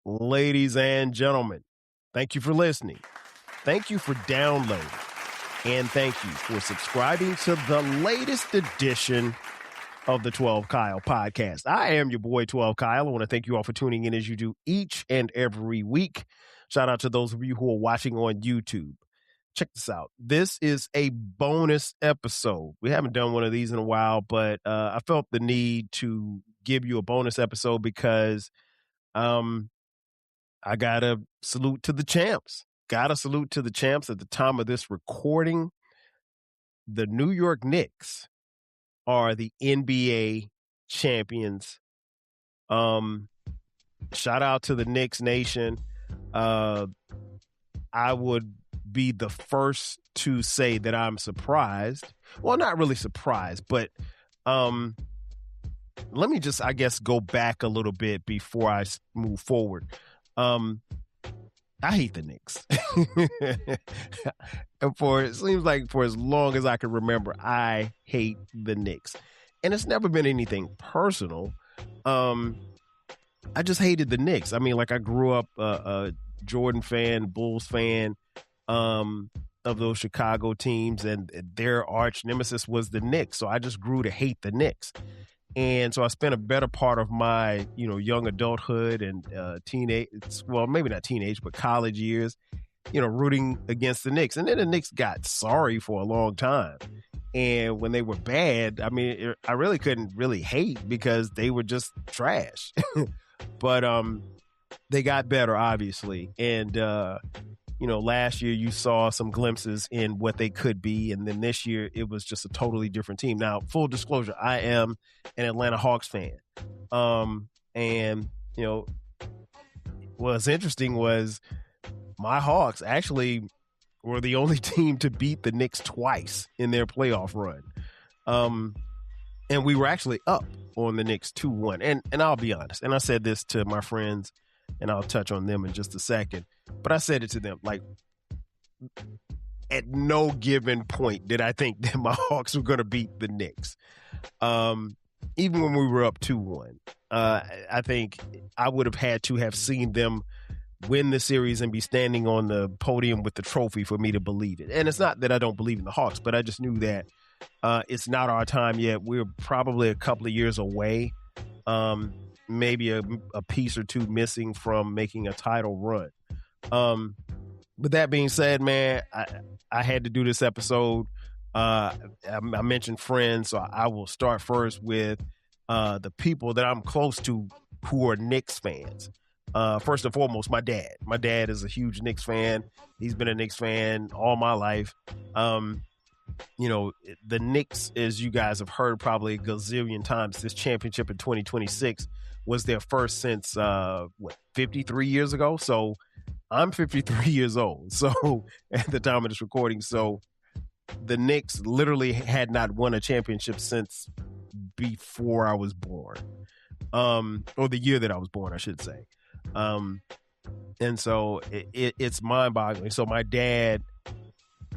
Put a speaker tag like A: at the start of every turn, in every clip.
A: Ladies and gentlemen, thank you for listening. Thank you for downloading. And thank you for subscribing to the latest edition of the 12 Kyle podcast. I am your boy 12 Kyle. I want to thank you all for tuning in as you do each and every week. Shout out to those of you who are watching on YouTube. Check this out. This is a bonus episode. We haven't done one of these in a while, but I felt the need to give you a bonus episode because I got to salute to the champs. Got to salute to the champs at the time of this recording. The New York Knicks are the NBA champions. Shout out to the Knicks Nation. I would be the first to say that I'm surprised. Well, not really surprised, but let me just, I guess, go back a little bit before I move forward. I hate the Knicks. And it seems like for as long as I can remember, I hate the Knicks. And it's never been anything personal. I just hated the Knicks. I mean, like I grew up a Jordan fan, Bulls fan of those Chicago teams, and their arch nemesis was the Knicks. So I just grew to hate the Knicks. And so I spent a better part of my, young adulthood and teenage, well, maybe not teenage, but college years, rooting against the Knicks. And then the Knicks got sorry for a long time. And when they were bad, I mean, I really couldn't really hate because they were just trash. But they got better, obviously. And, last year you saw some glimpses in what they could be. And then this year it was just a totally different team. Now, full disclosure, I am an Atlanta Hawks fan. And, what's interesting was my Hawks actually were the only team to beat the Knicks twice in their playoff run. And we were actually up on the Knicks 2-1. And I'll be honest, and I said this to my friends, and I'll touch on them in just a second. But I said it to them, like, at no given point did I think that my Hawks were going to beat the Knicks. Even when we were up 2-1, I think I would have had to have seen them win the series and be standing on the podium with the trophy for me to believe it. And it's not that I don't believe in the Hawks, but I just knew that it's not our time yet. We're probably a couple of years away. Maybe a piece or two missing from making a title run. But that being said, man, I had to do this episode. I mentioned friends, so I will start first with the people that I'm close to who are Knicks fans. First and foremost, my dad. My dad is a huge Knicks fan. He's been a Knicks fan all my life. The Knicks, as you guys have heard probably a gazillion times, this championship in 2026 was their first since 53 years ago. So I'm 53 years old. So at the time of this recording, so the Knicks literally had not won a championship since before I was born, or the year that I was born, I should say. And so it's mind-boggling. So my dad,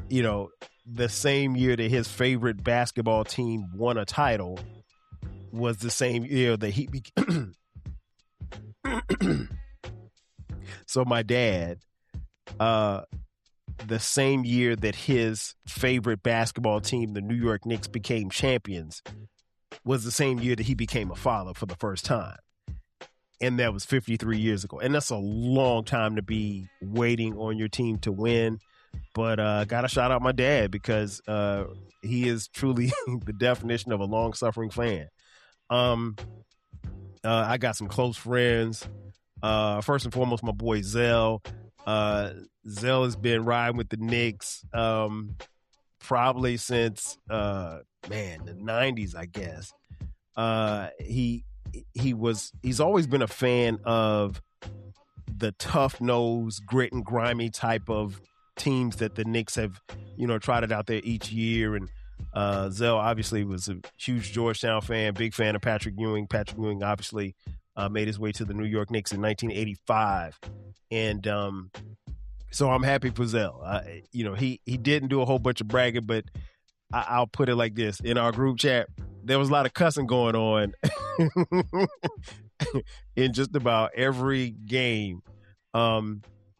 A: the same year that his favorite basketball team won a title was the same year that he became. So my dad, the same year that his favorite basketball team, the New York Knicks, became champions, was the same year that he became a father for the first time. And that was 53 years ago. And that's a long time to be waiting on your team to win. But got to shout out my dad because he is truly the definition of a long-suffering fan. I got some close friends. First and foremost, my boy Zell. Zell has been riding with the Knicks probably since, the 90s, I guess. He's always been a fan of the tough-nosed, grit and grimy type of teams that the Knicks have, trotted out there each year. And Zell obviously was a huge Georgetown fan, big fan of Patrick Ewing. Patrick Ewing obviously made his way to the New York Knicks in 1985. And so I'm happy for Zell. He didn't do a whole bunch of bragging, but I'll put it like this. In our group chat, there was a lot of cussing going on in just about every game,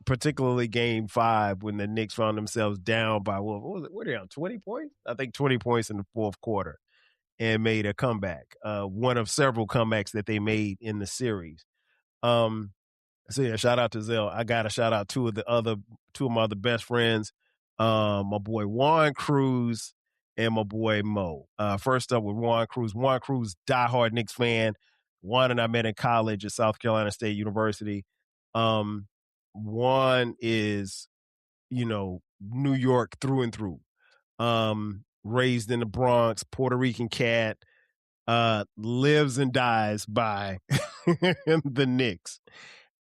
A: particularly game 5 when the Knicks found themselves down by, what was it? We're down 20 points? I think 20 points in the fourth quarter and made a comeback. One of several comebacks that they made in the series. So yeah, shout out to Zell. I got to shout out two of my other best friends, my boy Juan Cruz and my boy Mo. First up with Juan Cruz. Juan Cruz, diehard Knicks fan. Juan and I met in college at South Carolina State University. Juan is, New York through and through. Raised in the Bronx, Puerto Rican cat, lives and dies by the Knicks.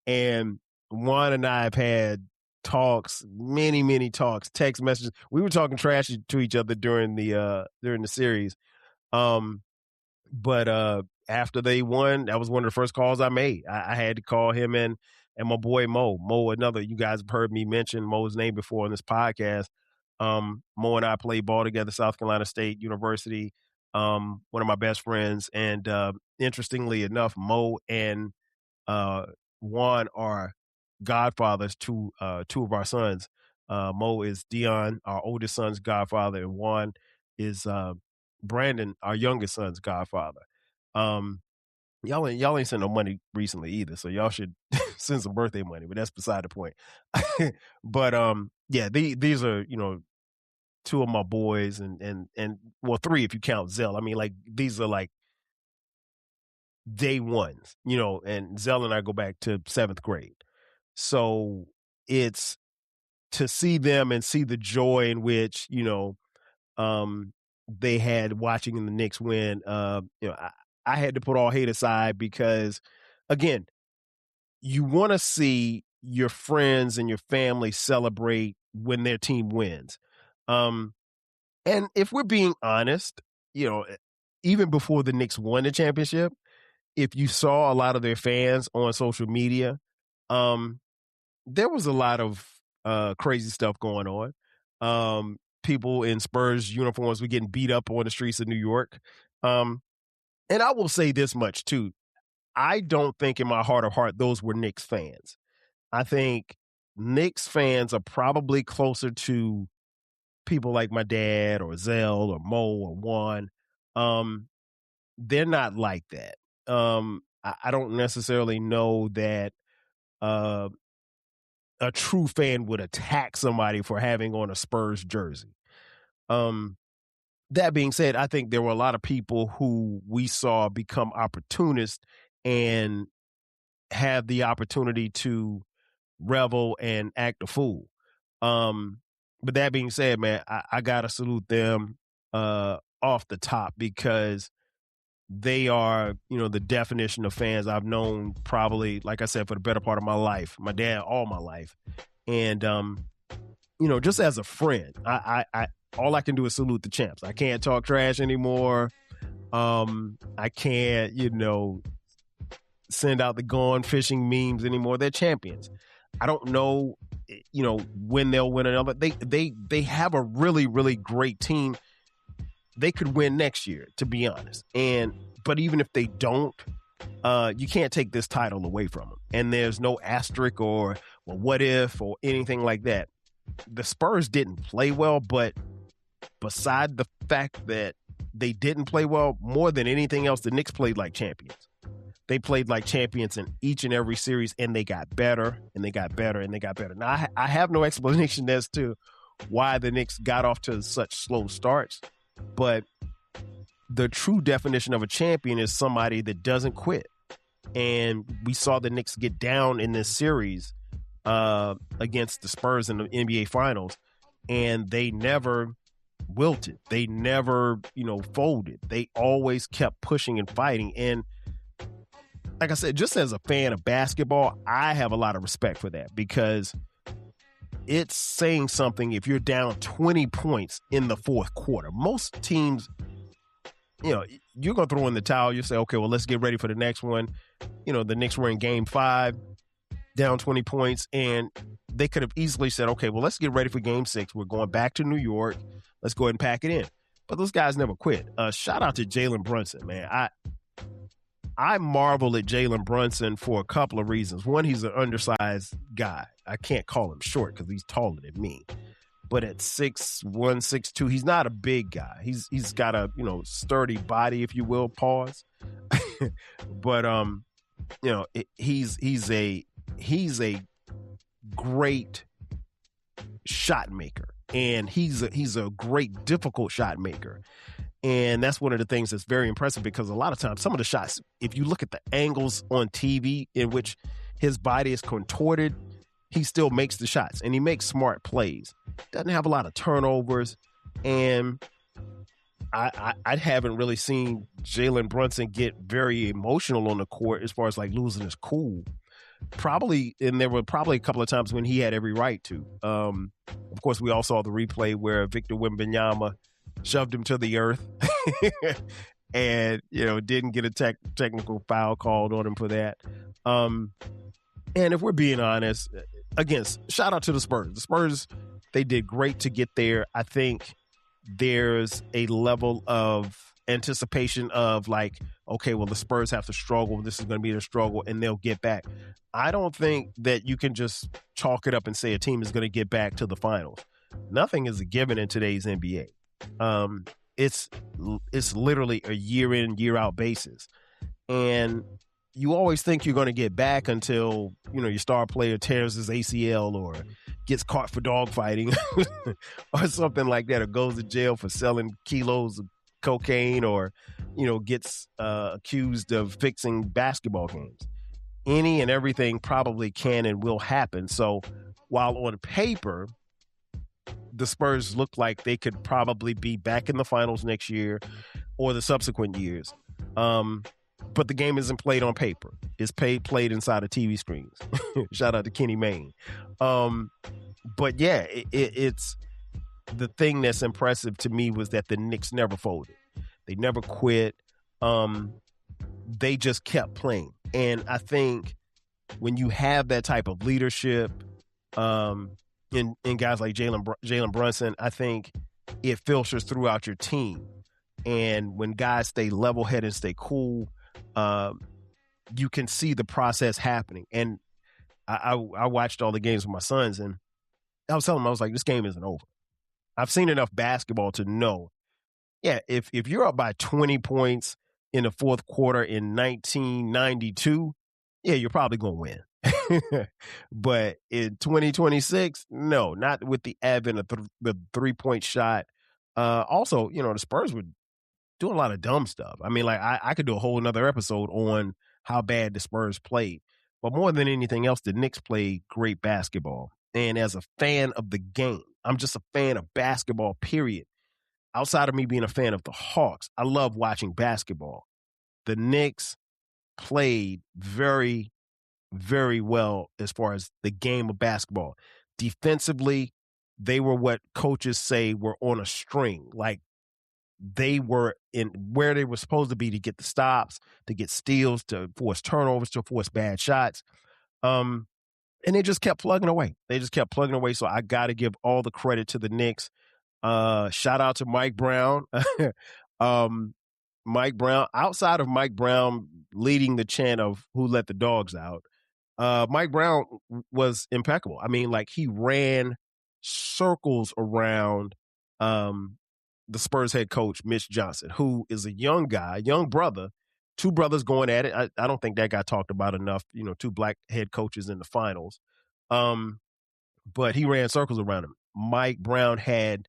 A: And Juan and I have had talks, many, many talks, text messages. We were talking trash to each other during the series. But after they won, that was one of the first calls I made. I had to call him and my boy Mo. Mo, another, you guys have heard me mention Mo's name before on this podcast. Mo and I played ball together, South Carolina State University. One of my best friends. And interestingly enough, Mo and Juan are godfathers to two of our sons. Mo is Dion, our oldest son's godfather, and Juan is Brandon, our youngest son's godfather. Y'all ain't sent no money recently either, so y'all should send some birthday money, but that's beside the point. But yeah, these are, two of my boys and well, three if you count Zell. I mean, like, these are like day ones, and Zell and I go back to 7th grade. So it's to see them and see the joy in which, they had watching the Knicks win. I had to put all hate aside because, again, you want to see your friends and your family celebrate when their team wins. And if we're being honest, even before the Knicks won the championship, if you saw a lot of their fans on social media, there was a lot of crazy stuff going on. People in Spurs uniforms were getting beat up on the streets of New York. And I will say this much, too. I don't think in my heart of heart those were Knicks fans. I think Knicks fans are probably closer to people like my dad or Zell or Mo or Juan. They're not like that. I don't necessarily know that a true fan would attack somebody for having on a Spurs jersey. That being said, I think there were a lot of people who we saw become opportunists and have the opportunity to revel and act a fool. But that being said, man, I got to salute them off the top because they are, the definition of fans I've known probably, like I said, for the better part of my life, my dad, all my life. And, just as a friend, I all I can do is salute the champs. I can't talk trash anymore. I can't, send out the gone fishing memes anymore. They're champions. I don't know, when they'll win another. They have a really, really great team. They could win next year, to be honest. But even if they don't, you can't take this title away from them. And there's no asterisk or, well, what if or anything like that. The Spurs didn't play well, but beside the fact that they didn't play well, more than anything else, the Knicks played like champions. They played like champions in each and every series, and they got better, and they got better, and they got better. Now, I have no explanation as to why the Knicks got off to such slow starts, but the true definition of a champion is somebody that doesn't quit. And we saw the Knicks get down in this series against the Spurs in the NBA Finals, and they never wilted. They never, folded. They always kept pushing and fighting. And like I said, just as a fan of basketball, I have a lot of respect for that because it's saying something if you're down 20 points in the fourth quarter. Most teams, you're going to throw in the towel. You say, okay, well, let's get ready for the next one. The Knicks were in game 5, down 20 points, and they could have easily said, okay, well, let's get ready for game 6. We're going back to New York. Let's go ahead and pack it in. But those guys never quit. Shout out to Jalen Brunson, man. I marvel at Jalen Brunson for a couple of reasons. One, he's an undersized guy. I can't call him short because he's taller than me. But at 6'1", 6'2", he's not a big guy. He's got a sturdy body, if you will. Pause. But he's a great shot maker, and he's a great difficult shot maker. And that's one of the things that's very impressive, because a lot of times some of the shots, if you look at the angles on TV in which his body is contorted, he still makes the shots, and he makes smart plays. Doesn't have a lot of turnovers, and I haven't really seen Jalen Brunson get very emotional on the court as far as like losing his cool. And there were probably a couple of times when he had every right to. Of course, we all saw the replay where Victor Wembanyama shoved him to the earth and, didn't get a technical foul called on him for that. And if we're being honest, again, shout out to the Spurs. The Spurs, they did great to get there. I think there's a level of anticipation of like, okay, well, the Spurs have to struggle. This is going to be their struggle, and they'll get back. I don't think that you can just chalk it up and say a team is going to get back to the finals. Nothing is a given in today's NBA. It's literally a year in, year out basis. And you always think you're going to get back until, your star player tears his ACL or gets caught for dogfighting or something like that, or goes to jail for selling kilos of cocaine, or, gets accused of fixing basketball games. Any and everything probably can and will happen. So while on paper, the Spurs look like they could probably be back in the finals next year or the subsequent years. But the game isn't played on paper. It's played inside of TV screens. Shout out to Kenny Mayne. But yeah, it's the thing that's impressive to me was that the Knicks never folded. They never quit. They just kept playing. And I think when you have that type of leadership, in guys like Jalen Brunson, I think it filters throughout your team. And when guys stay level-headed and stay cool, you can see the process happening. And I watched all the games with my sons, and I was telling them, I was like, this game isn't over. I've seen enough basketball to know, yeah, if you're up by 20 points in the fourth quarter in 1992, yeah, you're probably going to win. But in 2026, no, not with the advent of the 3-point shot. Also, the Spurs were doing a lot of dumb stuff. I mean, like I could do a whole another episode on how bad the Spurs played. But more than anything else, the Knicks played great basketball. And as a fan of the game, I'm just a fan of basketball, period. Outside of me being a fan of the Hawks, I love watching basketball. The Knicks played very, very well as far as the game of basketball. Defensively, they were what coaches say were on a string. Like, they were in where they were supposed to be to get the stops, to get steals, to force turnovers, to force bad shots. And they just kept plugging away. So I got to give all the credit to the Knicks. Shout out to Mike Brown. Mike Brown, outside of Mike Brown leading the chant of "Who let the dogs out," Mike Brown was impeccable. I mean, like, he ran circles around the Spurs head coach, Mitch Johnson, who is a young guy, young brother, two brothers going at it. I don't think that got talked about enough, two black head coaches in the finals. But he ran circles around him. Mike Brown had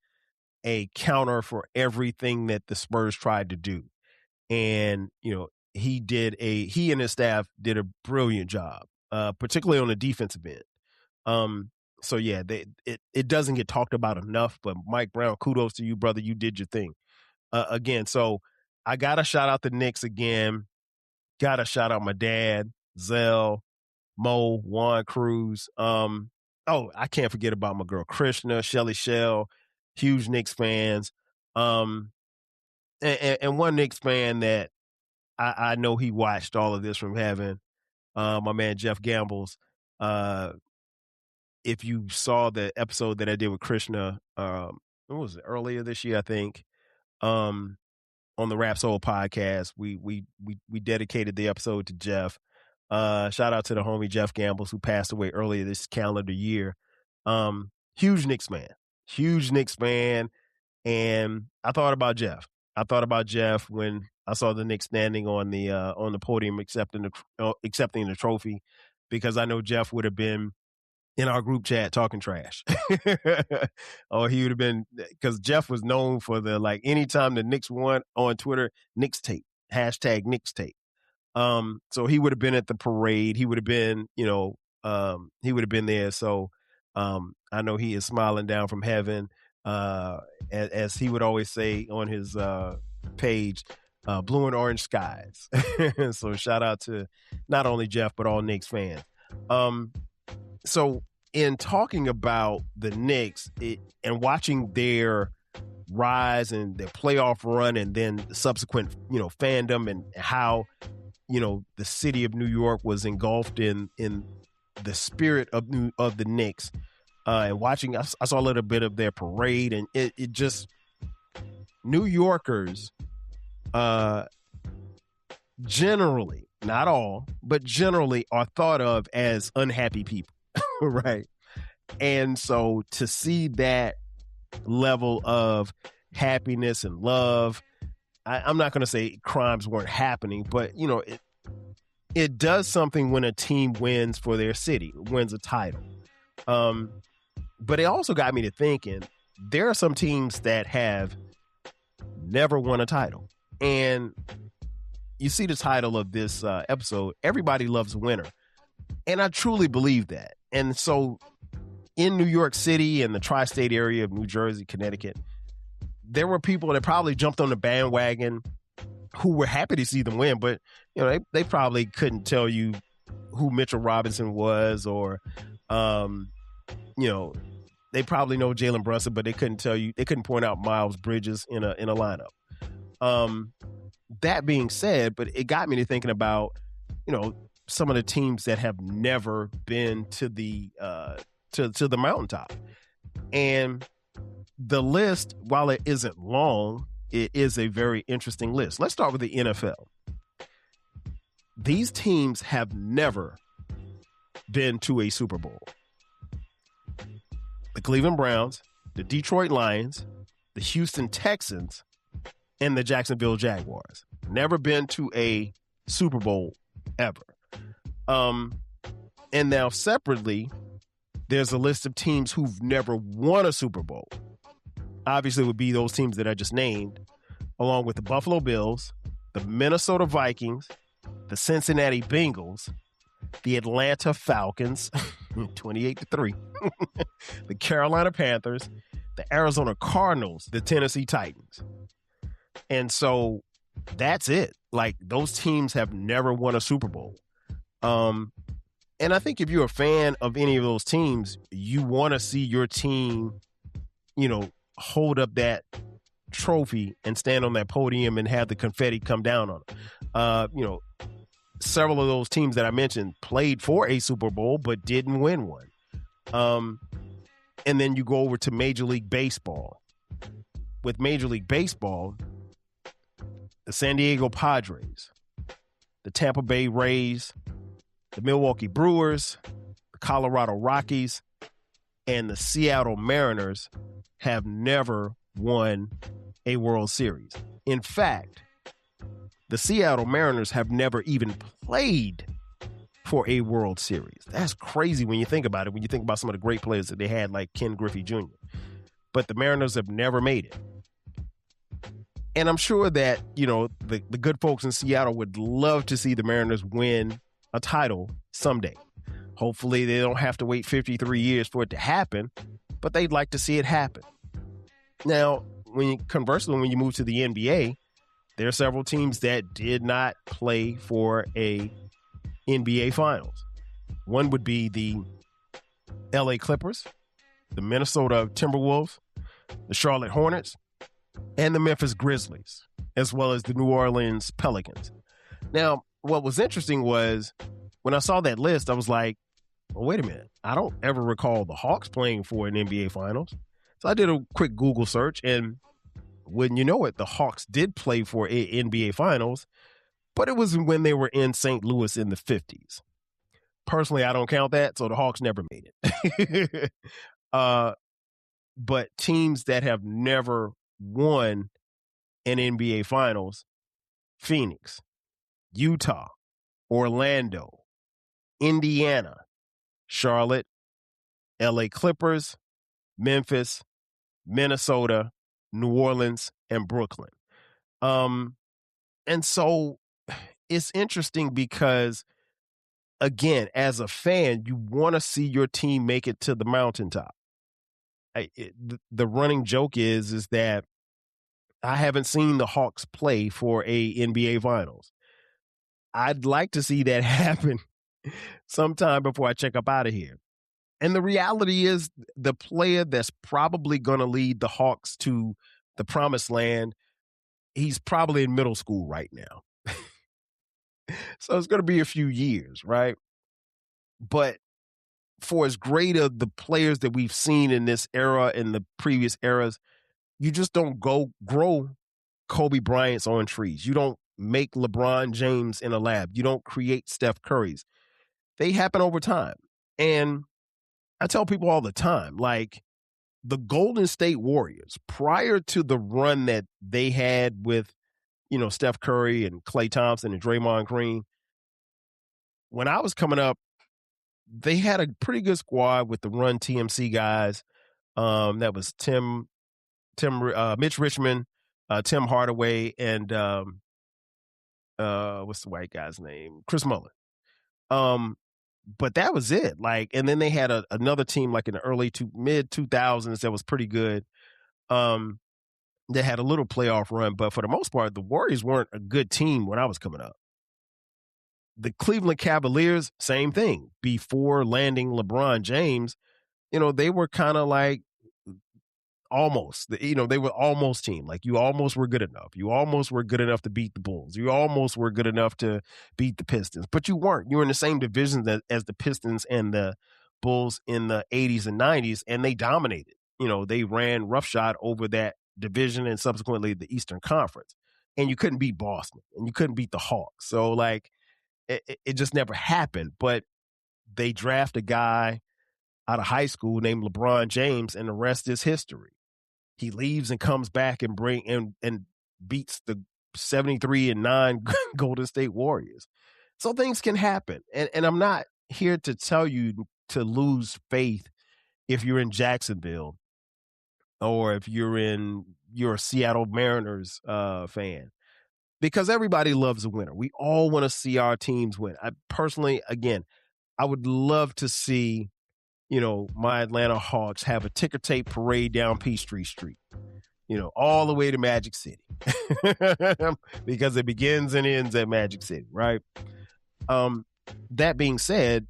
A: a counter for everything that the Spurs tried to do. And, he and his staff did a brilliant job, particularly on the defensive end. So yeah, it doesn't get talked about enough, but Mike Brown, kudos to you, brother. You did your thing. Again, so I got to shout out the Knicks again. Got to shout out my dad, Zell, Mo, Juan Cruz. I can't forget about my girl, Krishna, Shelly Shell, huge Knicks fans. And one Knicks fan that I know he watched all of this from heaven, my man, Jeff Gambles. If you saw the episode that I did with Krishna, what was it, earlier this year, I think, on on the Rap Soul podcast. We dedicated the episode to Jeff. Shout out to the homie Jeff Gambles, who passed away earlier this calendar year. Huge Knicks fan. And I thought about Jeff when I saw the Knicks standing on the podium accepting the trophy, because I know Jeff would have been in our group chat talking trash. Or he would have been, because Jeff was known for anytime the Knicks won on Twitter, Knicks tape, hashtag Knicks tape. So he would have been at the parade. He would have been, he would have been there. So I know he is smiling down from heaven. As he would always say on his page, blue and orange skies. So shout out to not only Jeff, but all Knicks fans. So in talking about the Knicks and watching their rise and their playoff run, and then subsequent, fandom, and how, the city of New York was engulfed in the spirit of the Knicks, and watching, I saw a little bit of their parade, and it just, New Yorkers, generally, not all, but generally are thought of as unhappy people. Right. And so to see that level of happiness and love, I'm not going to say crimes weren't happening, but it does something when a team wins for their city, wins a title. But it also got me to thinking, there are some teams that have never won a title. And you see the title of this episode, Everybody Loves a Winner. And I truly believe that. And so in New York City and the tri-state area of New Jersey, Connecticut, there were people that probably jumped on the bandwagon who were happy to see them win, but they probably couldn't tell you who Mitchell Robinson was, or they probably know Jalen Brunson, but they couldn't point out Miles Bridges in a lineup. That being said, but it got me to thinking about some of the teams that have never been to the mountaintop. And the list, while it isn't long, it is a very interesting list. Let's start with the NFL. These teams have never been to a Super Bowl. The Cleveland Browns, the Detroit Lions, the Houston Texans, and the Jacksonville Jaguars. Never been to a Super Bowl ever. And now separately, there's a list of teams who've never won a Super Bowl. Obviously, it would be those teams that I just named, along with the Buffalo Bills, the Minnesota Vikings, the Cincinnati Bengals, the Atlanta Falcons, 28-3, the Carolina Panthers, the Arizona Cardinals, the Tennessee Titans. And so that's it. Those teams have never won a Super Bowl. And I think if you're a fan of any of those teams, you want to see your team, hold up that trophy and stand on that podium and have the confetti come down on them. Several of those teams that I mentioned played for a Super Bowl but didn't win one. And then you go over to Major League Baseball. With Major League Baseball, the San Diego Padres, the Tampa Bay Rays, the Milwaukee Brewers, the Colorado Rockies, and the Seattle Mariners have never won a World Series. In fact, the Seattle Mariners have never even played for a World Series. That's crazy when you think about it, when you think about some of the great players that they had, like Ken Griffey Jr. But the Mariners have never made it. And I'm sure that, the good folks in Seattle would love to see the Mariners win a title someday. Hopefully they don't have to wait 53 years for it to happen, but they'd like to see it happen. Now, conversely, when you move to the NBA, there are several teams that did not play for a NBA Finals. One would be the LA Clippers, the Minnesota Timberwolves, the Charlotte Hornets, and the Memphis Grizzlies, as well as the New Orleans Pelicans. Now, what was interesting was when I saw that list, I was like, well, wait a minute. I don't ever recall the Hawks playing for an NBA Finals. So I did a quick Google search, and When you know it, the Hawks did play for a NBA Finals, but it was when they were in St. Louis in the 50s. Personally, I don't count that, so the Hawks never made it. But teams that have never won an NBA Finals, Phoenix, Utah, Orlando, Indiana, Charlotte, LA Clippers, Memphis, Minnesota, New Orleans, and Brooklyn. And so it's interesting because, again, as a fan, you want to see your team make it to the mountaintop. The running joke is that I haven't seen the Hawks play for a NBA Finals. I'd like to see that happen sometime before I check up out of here. And the reality is the player that's probably going to lead the Hawks to the promised land, he's probably in middle school right now. So it's going to be a few years, right? But for as great of the players that we've seen in this era and the previous eras, you just don't grow Kobe Bryant's on trees. You don't make LeBron James in a lab. You don't create Steph Curry's. They happen over time. And I tell people all the time, like the Golden State Warriors, prior to the run that they had with, Steph Curry and Klay Thompson and Draymond Green, when I was coming up, they had a pretty good squad with the Run TMC guys. That was Mitch Richmond, Tim Hardaway, and what's the white guy's name? Chris Mullin. But that was it. And then they had another team like in the mid 2000s that was pretty good. They had a little playoff run, but for the most part, the Warriors weren't a good team when I was coming up. The Cleveland Cavaliers, same thing. Before landing LeBron James, they were kind of like almost, they were almost team. Like you almost were good enough. You almost were good enough to beat the Bulls. You almost were good enough to beat the Pistons, but you weren't. You were in the same division as the Pistons and the Bulls in the 80s and 90s, and they dominated. They ran roughshod over that division and subsequently the Eastern Conference. And you couldn't beat Boston and you couldn't beat the Hawks. So it just never happened. But they draft a guy out of high school named LeBron James, and the rest is history. He leaves and comes back and beats the 73-9 Golden State Warriors. So things can happen. And I'm not here to tell you to lose faith if you're in Jacksonville or if you're a Seattle Mariners fan, because everybody loves a winner. We all want to see our teams win. I personally, again, I would love to see, my Atlanta Hawks have a ticker tape parade down Peachtree Street, all the way to Magic City, because it begins and ends at Magic City, right? That being said,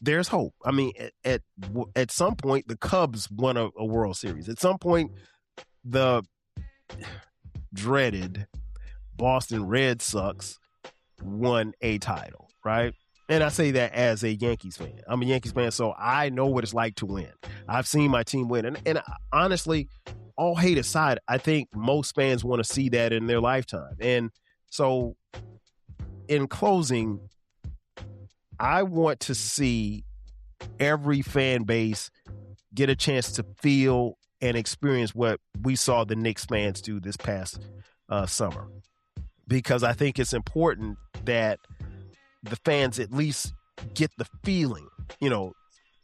A: there's hope. I mean, at some point, the Cubs won a World Series. At some point, the dreaded Boston Red Sox won a title, right? And I say that as a Yankees fan. I'm a Yankees fan, so I know what it's like to win. I've seen my team win. And honestly, all hate aside, I think most fans want to see that in their lifetime. And so in closing, I want to see every fan base get a chance to feel and experience what we saw the Knicks fans do this past summer, because I think it's important that the fans at least get the feeling.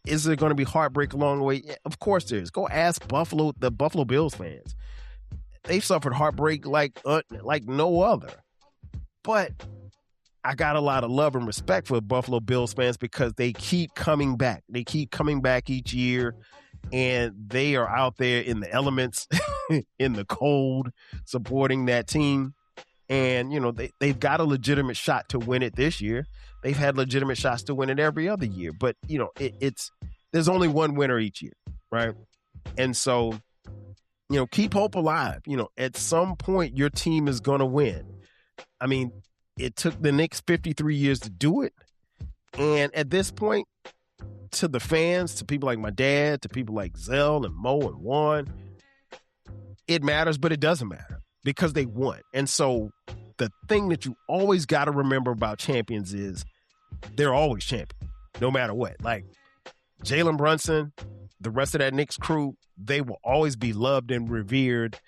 A: Is there going to be heartbreak along the way? Yeah, of course there is. Go ask the Buffalo Bills fans. They've suffered heartbreak like no other. But I got a lot of love and respect for Buffalo Bills fans because they keep coming back. They keep coming back each year, and they are out there in the elements, in the cold, supporting that team. And, they've got a legitimate shot to win it this year. They've had legitimate shots to win it every other year. But, there's only one winner each year, right? And so, keep hope alive. At some point, your team is going to win. I mean, it took the Knicks 53 years to do it. And at this point, to the fans, to people like my dad, to people like Zell and Mo and Juan, it matters, but it doesn't matter because they won. And so the thing that you always got to remember about champions is they're always champion, no matter what. Like Jalen Brunson, the rest of that Knicks crew, they will always be loved and revered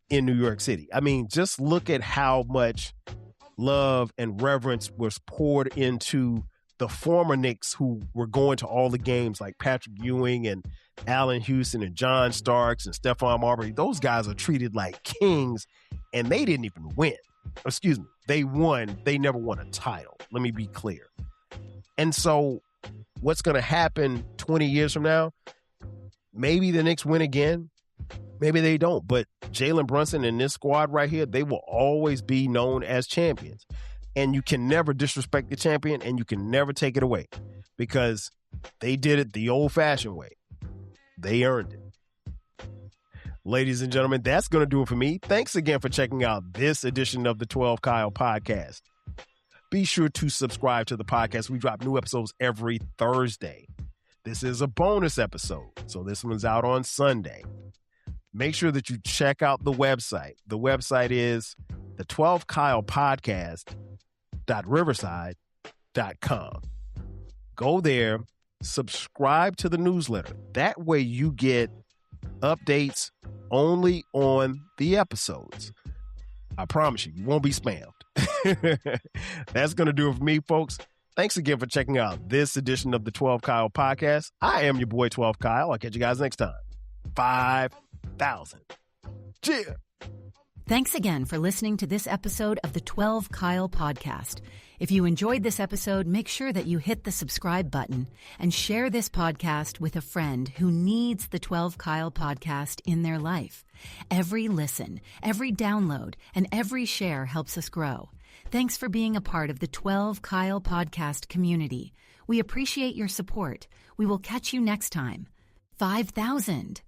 A: in New York City. I mean, just look at how much love and reverence was poured into the former Knicks who were going to all the games, like Patrick Ewing and Allen Houston and John Starks and Stephon Marbury. Those guys are treated like kings, and they didn't even win. Excuse me. They won. They never won a title. Let me be clear. And so what's going to happen 20 years from now? Maybe the Knicks win again. Maybe they don't. But Jalen Brunson and this squad right here, they will always be known as champions. And you can never disrespect the champion, and you can never take it away because they did it the old-fashioned way. They earned it. Ladies and gentlemen, that's going to do it for me. Thanks again for checking out this edition of the 12 Kyle podcast. Be sure to subscribe to the podcast. We drop new episodes every Thursday. This is a bonus episode, so this one's out on Sunday. Make sure that you check out the website. The website is the 12 Kyle podcast.riverside.com. Go there, subscribe to the newsletter. That way you get updates only on the episodes. I promise you, you won't be spammed. That's going to do it for me, folks. Thanks again for checking out this edition of the 12 Kyle podcast. I am your boy 12 Kyle. I'll catch you guys next time. 5,000. Cheers.
B: Thanks again for listening to this episode of the 12 Kyle podcast. If you enjoyed this episode, make sure that you hit the subscribe button and share this podcast with a friend who needs the 12 Kyle podcast in their life. Every listen, every download, and every share helps us grow. Thanks for being a part of the 12 Kyle podcast community. We appreciate your support. We will catch you next time. 5,000.